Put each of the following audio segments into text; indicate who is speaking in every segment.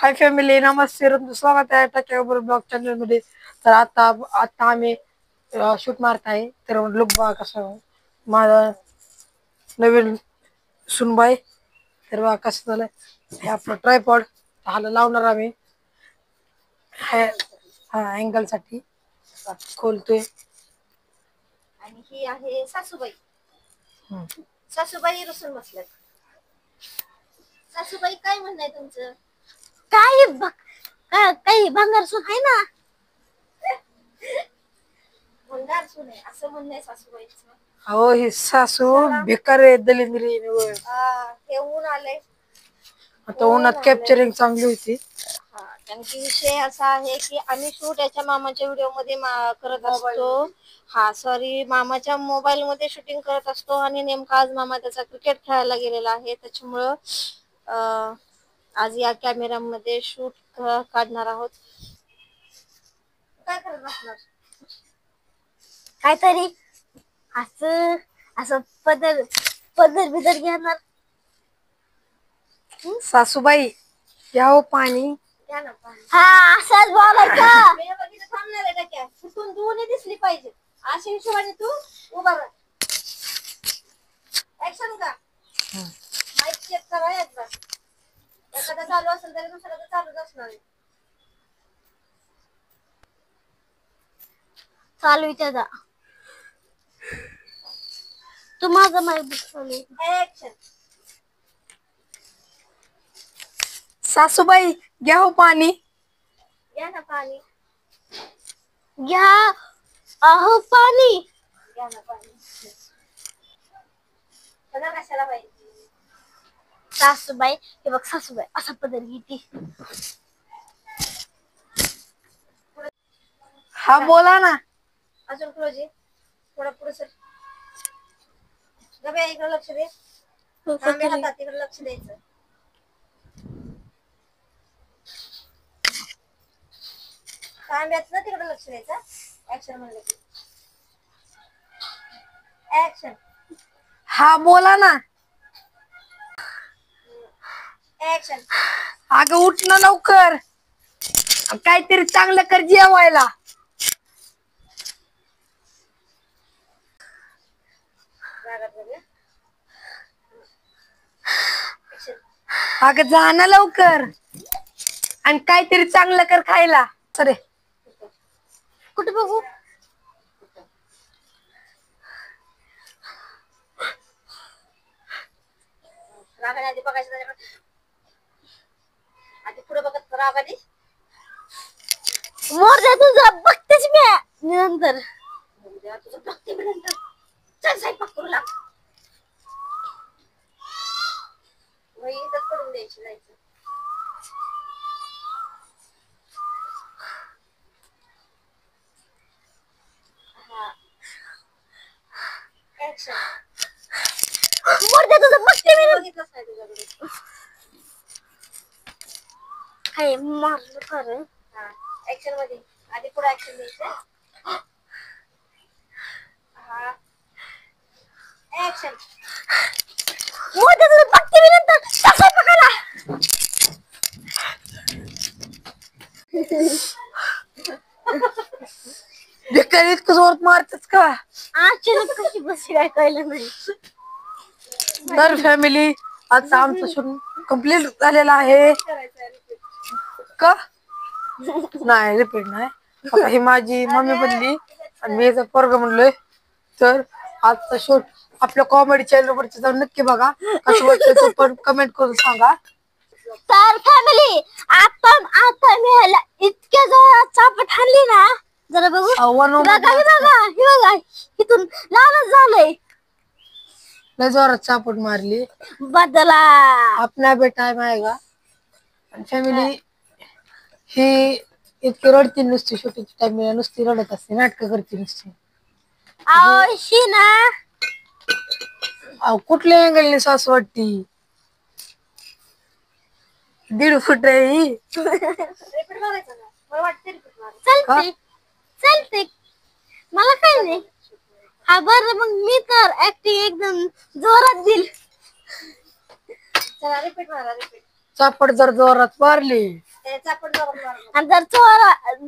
Speaker 1: Hi family, नमस्ते. स्वागत आहे टाक्यावर blog channel मध्ये. तर आता आता आम्ही शूट मारत आहे. तर लुक बघा कसं माझा नवीन सुनबाई. तर बघा कसं झालं हे आपलं ट्रायपॉड हाला लावणार आम्ही हा अँगल साठी खोलतोय.
Speaker 2: आणि ही आहे सासूबाई. सासूबाई रुसून बसल्यात. सासूबाई काय म्हणणं आहे तुमचं? काही भंगार सून आहे ना. भंगार सून आहे असं म्हणणं आहे सासूबाईचं.
Speaker 1: हो, ही सासू बेकार आहे, दलिंद्री.
Speaker 2: हे ऊन आलंय
Speaker 1: आता उन्हात कॅप्चरिंग चांगली होती.
Speaker 2: कारण की विषय असा आहे की आम्ही शूट याच्या मामाच्या व्हिडिओ मध्ये करत असतो. सॉरी, मामाच्या मोबाईल मध्ये शूटिंग करत असतो आणि नेमका आज मामा त्याचा क्रिकेट खेळायला गेलेला आहे. त्याच्यामुळं आज या कॅमेरा मध्ये शूट काढणार आहोत. काय करत बसणार? काहीतरी असं असं पदर बिदर घेणार.
Speaker 1: सासूबाई घ्या हो पाणी.
Speaker 2: हा, असंच बोलायचं. मी बघितलं थांबणार आहे का? कुठून दोन्ही दिसली पाहिजे अशा हिशोबाने तू उभा राहा. ऍक्शन का? माईक चेक करा एकदा. एखादा चालू असेल तरी दुसरा तर चालूच असणार आहे. चालू आहे त्याचा. तू माझा माईक चालू. ऍक्शन.
Speaker 1: सासूबाई घ्या हो पाणी.
Speaker 2: घ्या ना पाणी. घ्या अहो पाणी. घ्या ना पाणी. बघा कशाला पाहिजे. सासूबाई हे बघ, सासूबाई असा पदर घेती.
Speaker 1: हा बोला ना.
Speaker 2: अजून क्लोज आहे. थोडा पुढे सर. गबे इकडे लक्ष दे. तांब्या हातात इकडे लक्ष द्यायचं. तांब्यात ना तिकडे लक्ष द्यायचं. ऍक्शन म्हणलं की ऍक्शन.
Speaker 1: हा बोला ना.
Speaker 2: ऍक्शन.
Speaker 1: अगं उठ ना लवकर, काहीतरी चांगलं कर जेवायला. अगं जा ना लवकर आणि काहीतरी चांगलं कर खायला. सरे
Speaker 2: कुठे बघू? रागाने आधी बघायचं त्याच्याकडे. आधी पुढे बघत रागाने. मोर दे तुझा बघतेच मी नंतर. तुझं बघते मी नंतर. चल स्वयंपाक करू लाग. वही इथंच पडून द्यायची जायचं. ऍक्शन. मोर दे तुझं बघते मी. बघितलंच नाही तुझ्याकडे. काय मारलं खरं. ऍक्शन मध्ये आधी पुढे ऍक्शन द्यायचं. ऍक्शन. मोर दे तुझं बघते मी नंतर. चल स्वयंपाकाला.
Speaker 1: बेकार इतकं जोरात मारतेस का?
Speaker 2: अचानक कशी बसली काय कळलं नाही.
Speaker 1: तर फॅमिली, आता आमचं शूट कम्प्लीट झालेला आहे. का नाही रिपीट नाही. आता ही माझी मम्मी बनली आणि मी याचा पोरगा म्हणलोय. तर आजचा शूट आपल्या कॉमेडी चॅनल वरती जाऊन नक्की बघा. कसं वाटतं तो पण कमेंट करून सांगा.
Speaker 2: तर फॅमिली, आता मी ह्याला इतक्या जोरात चापट हाणली ना. जरा बघू. बघा इथून लालच झालंय.
Speaker 1: लय जोरात चापट मारली.
Speaker 2: बदला
Speaker 1: अपना बेटा है मायगा. फॅमिली ही इतकी रडती नुसती शूटिंगच्या टाइमला नुसती रडत असते, नाटकं करते नुसती.
Speaker 2: शी ना.
Speaker 1: कुठल्या अँगलने सासू वाटती? 1.5 फूट आहे ही.
Speaker 2: रिपीट मारायचं ना. मला वाटते रिपीट मारायचं. चालते मला काय नाही. हा बरं मग मी तर ऍक्टिंग एकदम जोरात दिली. चला रिपीट मारा. रिपीट.
Speaker 1: चापट जर जोरात मारली
Speaker 2: आणि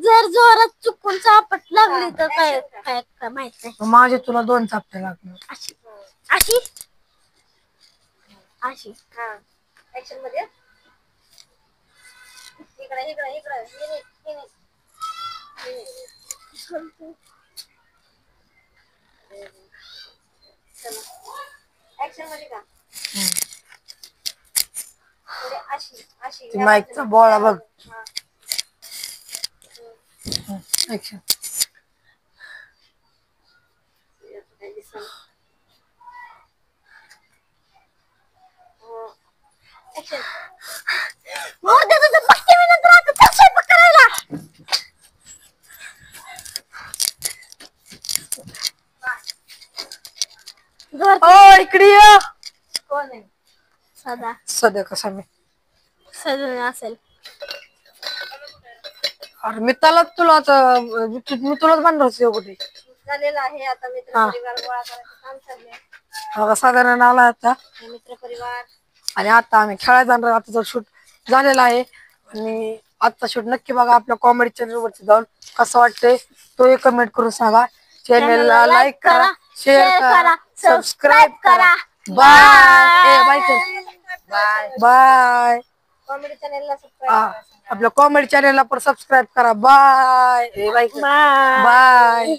Speaker 2: जर जोरात चुकून चापट लागली तर काय काय काय माहित नाही.
Speaker 1: माझे तुला 2 चापटे लागणार.
Speaker 2: अशी अशी अशी ऍक्शन मध्ये इकडे इकडे इकडे ऍक्शन मध्ये का अशी अशी
Speaker 1: माईकचा बोळा बघ. ऍक्शन. इकडे ये.
Speaker 2: कोण आहे? सदा
Speaker 1: सध्या कसा मी
Speaker 2: सदा असेल.
Speaker 1: अरे मी तुला आता मी तुलाच म्हणणार कुठे
Speaker 2: झालेलं आहे. आता मित्र परिवार गोळा करायचं काम चाललंय.
Speaker 1: साधारण आला आता
Speaker 2: मित्र परिवार
Speaker 1: आणि आता आम्ही खेळायला जाणार. आता शूट झालेला आहे आणि आजचा शूट नक्की बघा आपल्या कॉमेडी चॅनल वरती जाऊन. कसं वाटतंय तो कमेंट करून सांगा. चॅनलला लाईक करा, शेअर करा, सबस्क्राईब करा. Bye bye bye.
Speaker 2: कॉमेडी चॅनलला सबस्क्राईब
Speaker 1: आपल्या कॉमेडी चॅनलला पण सबस्क्राईब करा. Bye bye bye.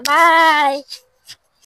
Speaker 2: बाय.